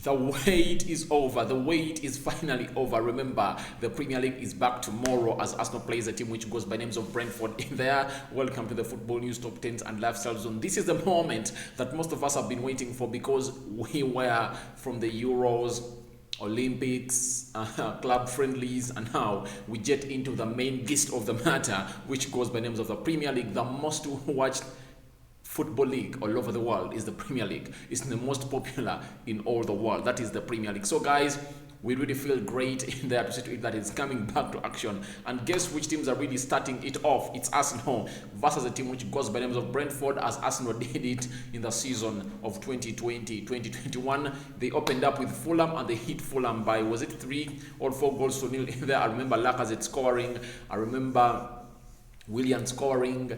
The wait is over. The wait is finally over. Remember, the Premier League is back tomorrow as Arsenal plays a team which goes by names of Brentford in there. Welcome to the Football News Top 10s and Lifestyle Zone. This is the moment that most of us have been waiting for because we were from the Euros, Olympics, club friendlies, and now we get into the main gist of the matter, which goes by names of the Premier League, the most watched football league all over the world is the Premier League. It's the most popular in all the world. That is the Premier League. So guys, we really feel great in there to see to it that it's coming back to action. And guess which teams are really starting it off? It's Arsenal versus a team which goes by names of Brentford, as Arsenal did it in the season of 2020-2021. They opened up with Fulham and they hit Fulham by, was it 3 or 4 goals to nil in there? I remember Lacazette scoring. I remember Willian scoring.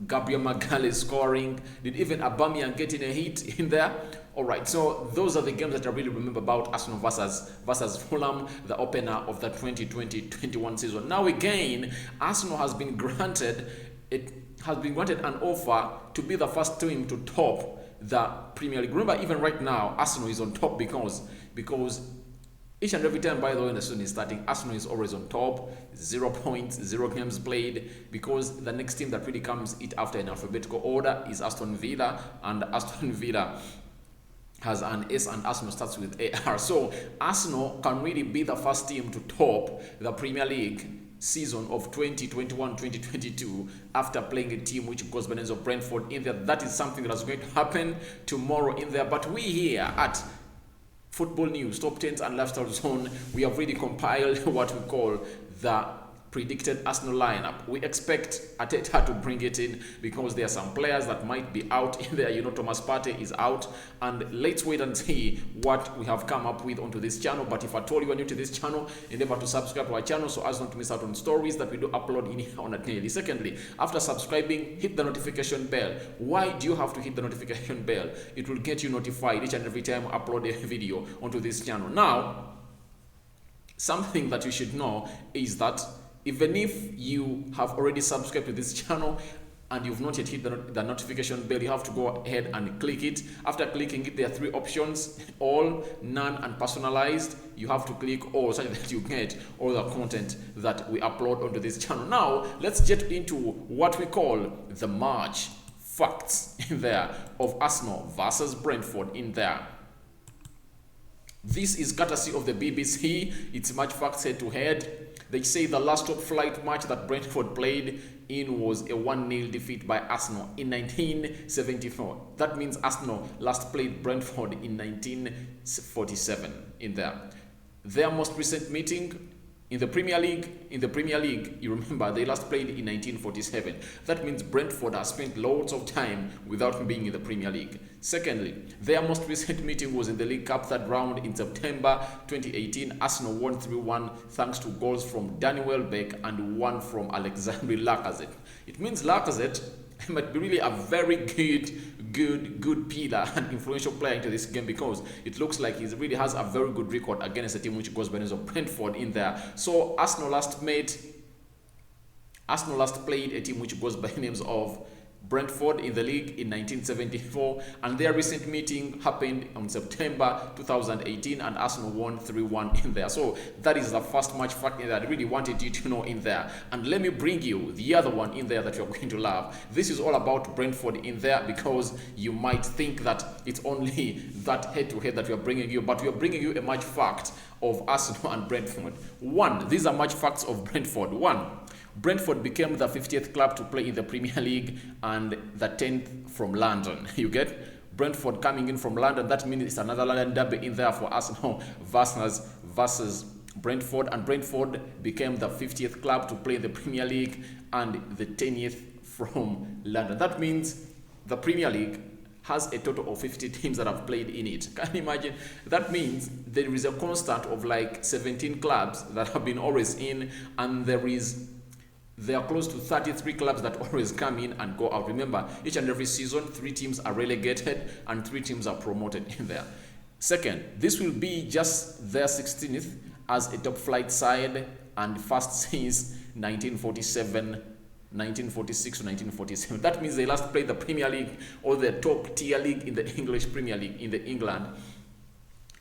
Gabriel Magalhaes scoring. Did even Aubameyang get in a hit in there? Alright, so those are the games that I really remember about Arsenal versus Fulham, the opener of the 2020-21 season. Now again, Arsenal has been granted an offer to be the first team to top the Premier League. Remember, even right now, Arsenal is on top because each and every time, by the way, when the season is starting, Arsenal is always on top, 0 points, 0 games played, because the next team that really comes it after in alphabetical order is Aston Villa, and Aston Villa has an S and Arsenal starts with AR. So Arsenal can really be the first team to top the Premier League season of 2021-2022 after playing a team which goes by the names of Brentford in there. That is something that is going to happen tomorrow in there. But we here at Football News, Top 10s and Lifestyle Zone, we have really compiled what we call the predicted Arsenal lineup. We expect Arteta to bring it in because there are some players that might be out in there. You know, Thomas Partey is out, and let's wait and see what we have come up with onto this channel. But if at all you are new to this channel, endeavor to subscribe to our channel so as not to miss out on stories that we do upload in here on a daily. Secondly, after subscribing, hit the notification bell. Why do you have to hit the notification bell? It will get you notified each and every time we upload a video onto this channel. Now, something that you should know is that even if you have already subscribed to this channel and you've not yet hit the notification bell, you have to go ahead and click it. After clicking it, there are 3 options: all, none, and personalized. You have to click all so that you get all the content that we upload onto this channel. Now, let's get into what we call the match facts in there of Arsenal versus Brentford in there. This is courtesy of the BBC. It's match facts head to head. They say the last top flight match that Brentford played in was a 1-0 defeat by Arsenal in 1974. That means Arsenal last played Brentford in 1947 in there. Their most recent meeting in the Premier League, you remember they last played in 1947. That means Brentford has spent loads of time without being in the Premier League. Secondly, their most recent meeting was in the League Cup third round in September 2018. Arsenal won 3-1 thanks to goals from Danny Welbeck and 1 from Alexandre Lacazette. It means Lacazette might be really a very good pillar and influential player into this game because it looks like he really has a very good record against a team which goes by the names of Brentford in there. So Arsenal last played a team which goes by the names of Brentford in the league in 1974, and their recent meeting happened on September 2018 and Arsenal won 3-1 in there. So that is the first match fact that I really wanted you to know in there. And let me bring you the other one in there that you're going to love. This is all about Brentford in there because you might think that it's only that head-to-head that we are bringing you, but we are bringing you a match fact of Arsenal and Brentford. 1, these are match facts of Brentford. 1, Brentford became the 50th club to play in the Premier League and the 10th from London. You get? Brentford coming in from London. That means it's another London derby in there for Arsenal versus Brentford. And Brentford became the 50th club to play in the Premier League and the 10th from London. That means the Premier League has a total of 50 teams that have played in it. Can you imagine? That means there is a constant of like 17 clubs that have been always in, and there are close to 33 clubs that always come in and go out. Remember, each and every season, 3 teams are relegated and 3 teams are promoted in there. Second, this will be just their 16th as a top flight side and first since 1946 to 1947. That means they last played the Premier League or the top tier league in the English Premier League in England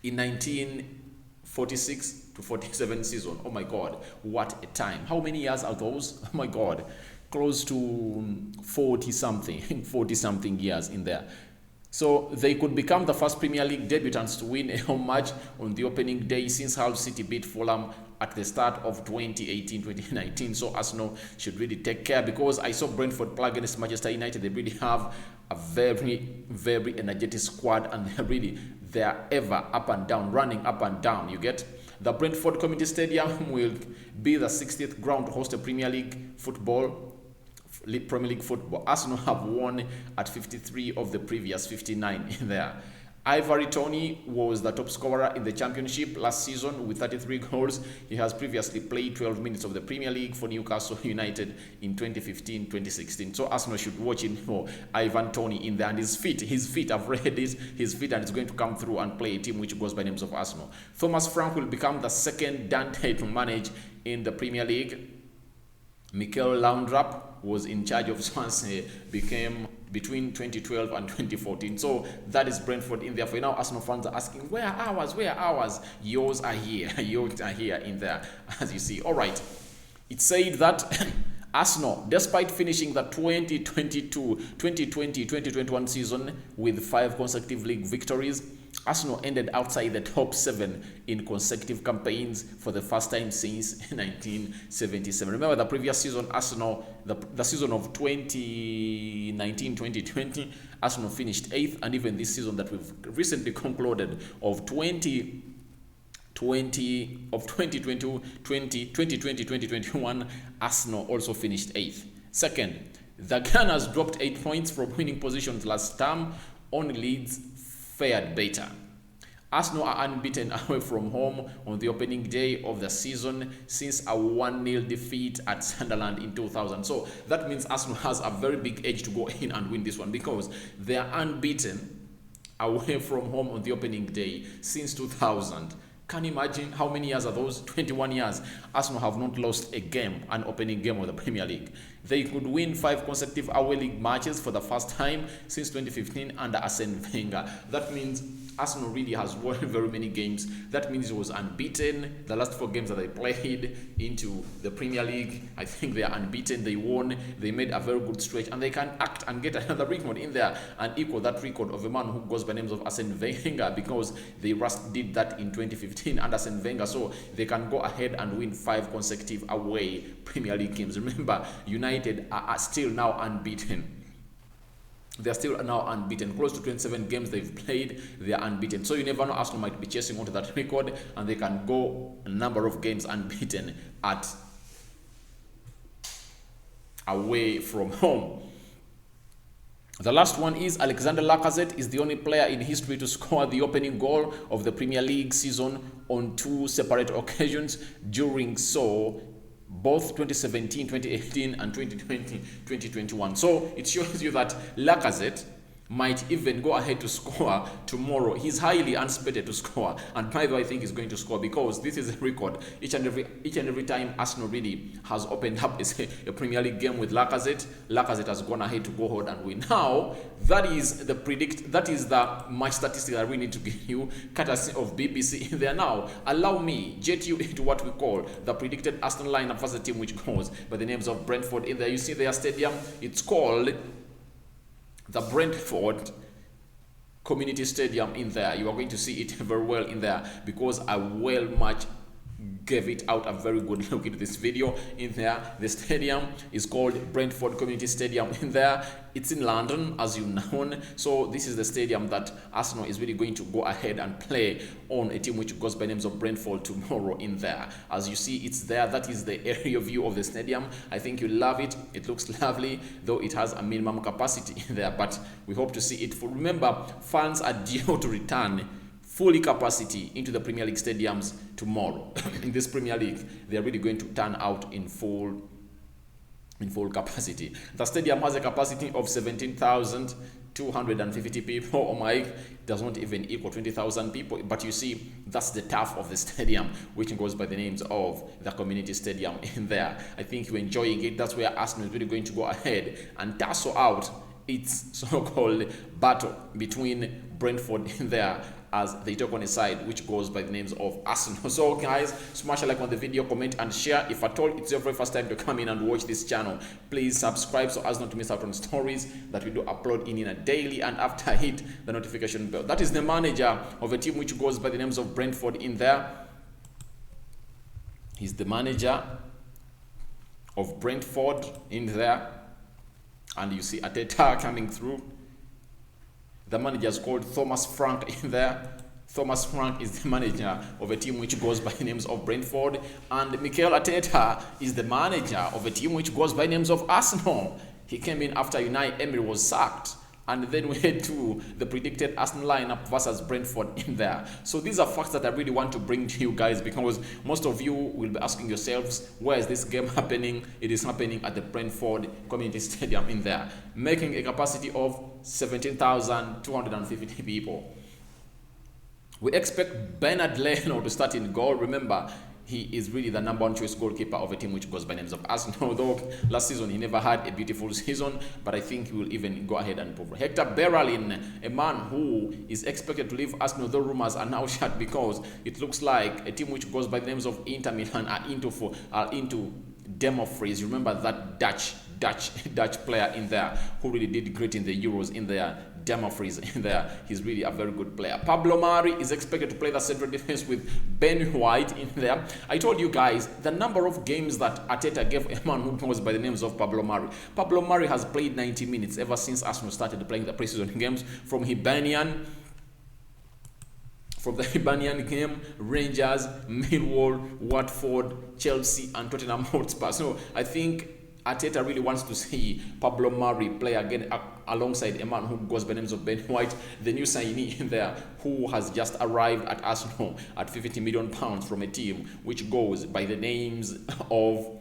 in 1946 to 47 season. Oh my God, what a time. How many years are those? Oh my God, close to 40 something, 40 something years in there. So they could become the first Premier League debutants to win a home match on the opening day since Hull City beat Fulham at the start of 2018-2019. So Arsenal should really take care, because I saw Brentford play against Manchester United. They really have a very, very energetic squad, and they're ever up and down, running up and down. You get? The Brentford Community Stadium will be the 60th ground to host a Premier League football. Premier League football. Arsenal have won at 53 of the previous 59 in there. Ivory Toney was the top scorer in the championship last season with 33 goals. He has previously played 12 minutes of the Premier League for Newcastle United in 2015-2016. So Arsenal should watch him for Ivan Toney in there. And his feet, I've read this, his feet, and he's going to come through and play a team which goes by names of Arsenal. Thomas Frank will become the second Dante to manage in the Premier League. Mikel Laudrup was in charge of Swansea, became between 2012 and 2014. So that is Brentford in there. For now, Arsenal fans are asking, where are ours? Where are ours? Yours are here. Yours are here in there, as you see. All right. It said that Arsenal, despite finishing the 2020-2021 season with 5 consecutive league victories, Arsenal ended outside the top 7 in consecutive campaigns for the first time since 1977. Remember the previous season, Arsenal, the season of 2019-2020, Arsenal finished 8th, and even this season that we've recently concluded of 2020-2021, Arsenal also finished 8th. Second, the Gunners dropped 8 points from winning positions last term. Only Leeds fared better. Arsenal are unbeaten away from home on the opening day of the season since a 1-0 defeat at Sunderland in 2000. So that means Arsenal has a very big edge to go in and win this one, because they are unbeaten away from home on the opening day since 2000. Can you imagine how many years are those? 21 years. Arsenal have not lost a game, an opening game of the Premier League. They could win 5 consecutive away league matches for the first time since 2015 under Arsene Wenger. That means Arsenal really has won very many games. That means it was unbeaten. The last 4 games that they played into the Premier League, I think they are unbeaten. They won. They made a very good stretch, and they can act and get another record in there and equal that record of a man who goes by names of Arsene Wenger, because they did that in 2015 under Arsene Wenger. So they can go ahead and win 5 consecutive away Premier League games. Remember, United are still now unbeaten. They're still now unbeaten. Close to 27 games they've played, they are unbeaten. So you never know, Arsenal might be chasing onto that record, and they can go a number of games unbeaten at away from home. The last one is Alexander Lacazette is the only player in history to score the opening goal of the Premier League season on 2 separate occasions, during both 2017, 2018 and 2020, 2021. So it shows you that Lacazette might even go ahead to score tomorrow. He's highly unexpected to score, and neither I think he's going to score, because this is a record. Each and every time Arsenal really has opened up a Premier League game with Lacazette has gone ahead to go ahead and win. Now that is the match statistic that we need to give you, courtesy of BBC in there. Now allow me jet you into what we call the predicted Arsenal lineup for the team which goes by the names of Brentford in there. You see their stadium, it's called the Brentford Community Stadium in there. You are going to see it very well in there, because I gave it out a very good look into this video in there. The stadium is called Brentford Community Stadium in there. It's in London, as you know. So this is the stadium that Arsenal is really going to go ahead and play on, a team which goes by names of Brentford tomorrow in there. As you see, it's there. That is the area view of the stadium. I think you love it. It looks lovely, though it has a minimum capacity in there, but we hope to see it full. Remember, fans are due to return fully capacity into the Premier League stadiums tomorrow. In this Premier League, they are really going to turn out in full capacity. The stadium has a capacity of 17,250 people. Oh my, it does not even equal 20,000 people. But you see, that's the turf of the stadium, which goes by the names of the Community Stadium in there. I think you're enjoying it. That's where Arsenal is really going to go ahead and tussle out its so-called battle between Brentford in there as they take on a side which goes by the names of Arsenal. So guys, smash a like on the video, comment and share. If at all it's your very first time to come in and watch this channel, please subscribe so as not to miss out on stories that we do upload in a daily, and after hit the notification bell. That is the manager of a team which goes by the names of Brentford in there. He's the manager of Brentford in there, and you see Arteta coming through. The manager is called Thomas Frank in there. Thomas Frank is the manager of a team which goes by the names of Brentford, and Mikel Arteta is the manager of a team which goes by the names of Arsenal. He came in after Unai Emery was sacked, and then we head to the predicted Arsenal lineup versus Brentford in there. So these are facts that I really want to bring to you guys, because most of you will be asking yourselves, where is this game happening? It is happening at the Brentford Community Stadium in there, making a capacity of 17,250 people. We expect Bernard Leno to start in goal. Remember, he is really the number 1 choice goalkeeper of a team which goes by names of Arsenal. Though last season he never had a beautiful season, but I think he will even go ahead and prove. Hector Bellerin, a man who is expected to leave Arsenal, though rumors are now shut because it looks like a team which goes by the names of Inter Milan are into Dumfries. Remember that Dutch player in there who really did great in the Euros in there. Dumfries in there. He's really a very good player. Pablo Mari is expected to play the central defense with Ben White in there. I told you guys the number of games that Arteta gave a man who goes by the names of Pablo Mari. Pablo Mari has played 90 minutes ever since Arsenal started playing the preseason games, from the Hibernian game, Rangers, Millwall, Watford, Chelsea, and Tottenham Hotspur. So I think Arteta really wants to see Pablo Mari play again alongside a man who goes by the names of Ben White, the new signee in there, who has just arrived at Arsenal at £50 million from a team which goes by the names of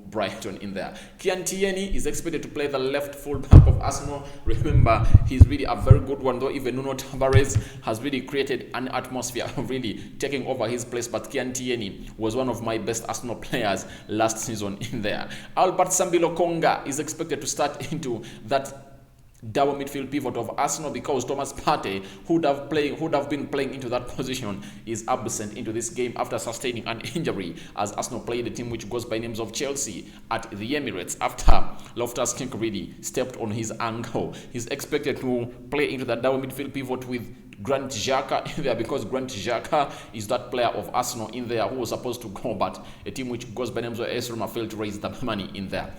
Brighton in there. Kian Tierney is expected to play the left fullback of Arsenal. Remember, he's really a very good one, though even Nuno Tavares has really created an atmosphere of really taking over his place. But Kian Tierney was one of my best Arsenal players last season in there. Albert Sambilo Konga is expected to start into that double midfield pivot of Arsenal, because Thomas Partey, who would have been playing into that position, is absent into this game after sustaining an injury as Arsenal played a team which goes by names of Chelsea at the Emirates after Loftus-Cheek really stepped on his ankle. He's expected to play into that double midfield pivot with Granit Xhaka in there, because Granit Xhaka is that player of Arsenal in there who was supposed to go, but a team which goes by names of AS Roma failed to raise the money in there.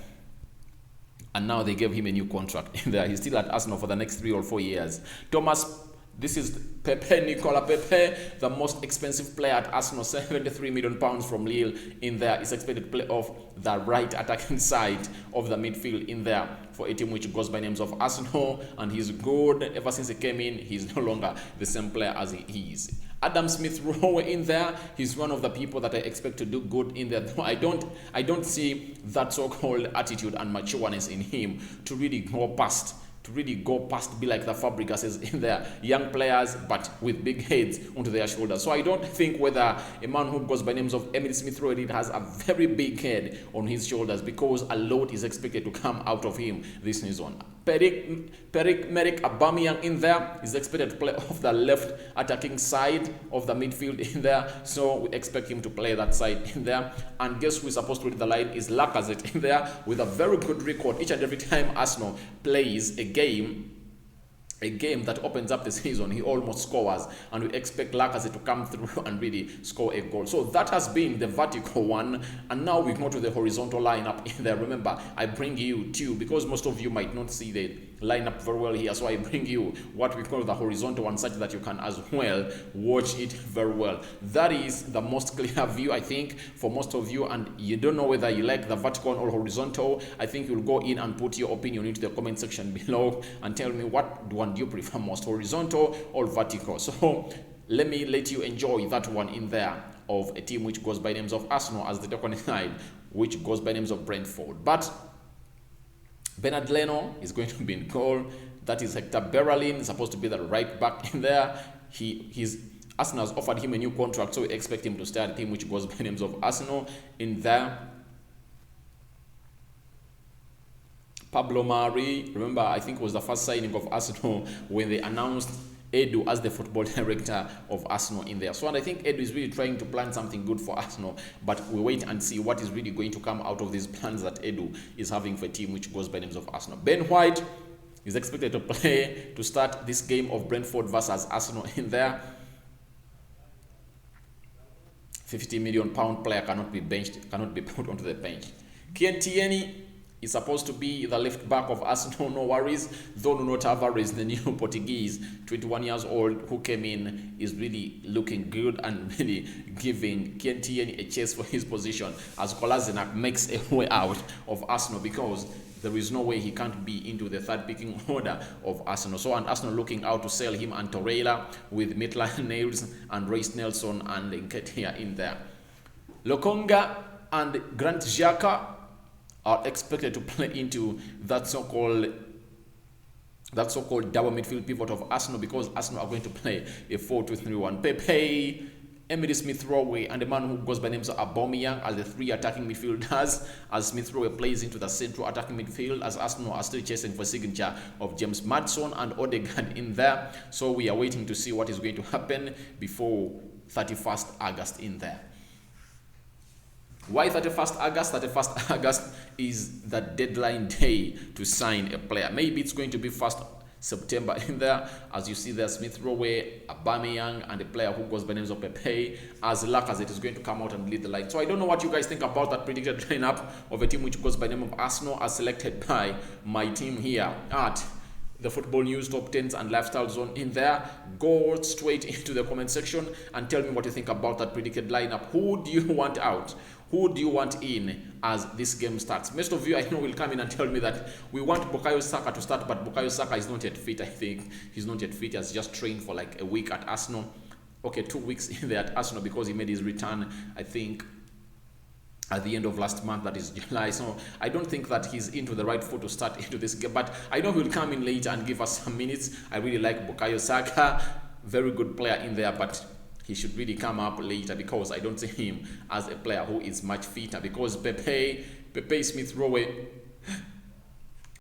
And now they gave him a new contract in there. He's still at Arsenal for the next 3 or 4 years. This is Nicola Pepe, the most expensive player at Arsenal, £73 million from Lille in there. Is expected to play off the right attacking side of the midfield in there for a team which goes by names of Arsenal, and he's good. Ever since he came in, he's no longer the same player as he is. Adam Smith-Rowe in there, he's one of the people that I expect to do good in there. I don't see that so-called attitude and matureness in him to really go past, be like the Fabregases in there, young players but with big heads onto their shoulders. So I don't think whether a man who goes by names of Emile Smith-Rowe has a very big head on his shoulders, because a lot is expected to come out of him this season. Pierre-Emerick Aubameyang in there is expected to play off the left attacking side of the midfield in there, so we expect him to play that side in there. And guess who is supposed to lead the line is Lacazette in there, with a very good record each and every time Arsenal plays a game that opens up the season. He almost scores, and we expect Lacazette to come through and really score a goal. So that has been the vertical one, and now we go to the horizontal lineup in there. Remember, I bring you two, because most of you might not see the lineup very well here, so I bring you what we call the horizontal one, such that you can as well watch it very well. That is the most clear view, I think, for most of you, and you don't know whether you like the vertical or horizontal. I think you'll go in and put your opinion into the comment section below and tell me what one do you prefer most, horizontal or vertical. So let you enjoy that one in there of a team which goes by names of Arsenal as the second side, which goes by names of Brentford. But Bernard Leno is going to be in goal. That is Hector Bellerin, supposed to be the right back in there. Arsenal has offered him a new contract, so we expect him to start a team which goes by names of Arsenal in there. Pablo Mari, remember, I think it was the first signing of Arsenal when they announced Edu as the football director of Arsenal in there. So, and I think Edu is really trying to plan something good for Arsenal, but we wait and see what is really going to come out of these plans that Edu is having for a team which goes by names of Arsenal. Ben White is expected to start this game of Brentford versus Arsenal in there. £50 million player cannot be benched, cannot be put onto the bench. Kane Tierney is supposed to be the left back of Arsenal, no worries. Though Nuno Tavares, the new Portuguese, 21 years old, who came in, is really looking good and really giving Kane Tierney a chase for his position as Kolasinac makes a way out of Arsenal, because there is no way he can't be into the third picking order of Arsenal. So, and Arsenal looking out to sell him and Torreira with Maitland-Niles and Reece Nelson and Nketiah in there. Lokonga and Grant Xhaka are expected to play into that so-called double midfield pivot of Arsenal, because Arsenal are going to play a 4-2-3-1. Pepe, Emily Smith-Rowe, and a man who goes by names of Aubameyang as the three attacking midfielders, as Smith-Rowe plays into the central attacking midfield, as Arsenal are still chasing for signature of James Maddison and Odegaard in there. So we are waiting to see what is going to happen before 31st August in there. Why 31st August? 31st August is the deadline day to sign a player. Maybe it's going to be 1st September in there, as you see there, Smith-Rowe, Aubameyang, and a player who goes by names of Pepe, as luck as it is going to come out and lead the line. So I don't know what you guys think about that predicted lineup of a team which goes by name of Arsenal, as selected by my team here at the Football News Top 10s and Lifestyle Zone in there. Go straight into the comment section and tell me what you think about that predicted lineup. Who do you want out? Who do you want in as this game starts? Most of you, I know, will come in and tell me that we want Bukayo Saka to start, but Bukayo Saka is not yet fit. I think he's not yet fit. He has just trained for like a week at Arsenal. Okay, 2 weeks in there at Arsenal, because he made his return, I think, at the end of last month, that is July. So I don't think that he's into the right foot to start into this game, but I know he'll come in later and give us some minutes. I really like Bukayo Saka, very good player in there, but he should really come up later, because I don't see him as a player who is much fitter, because Pepe Smith-Rowe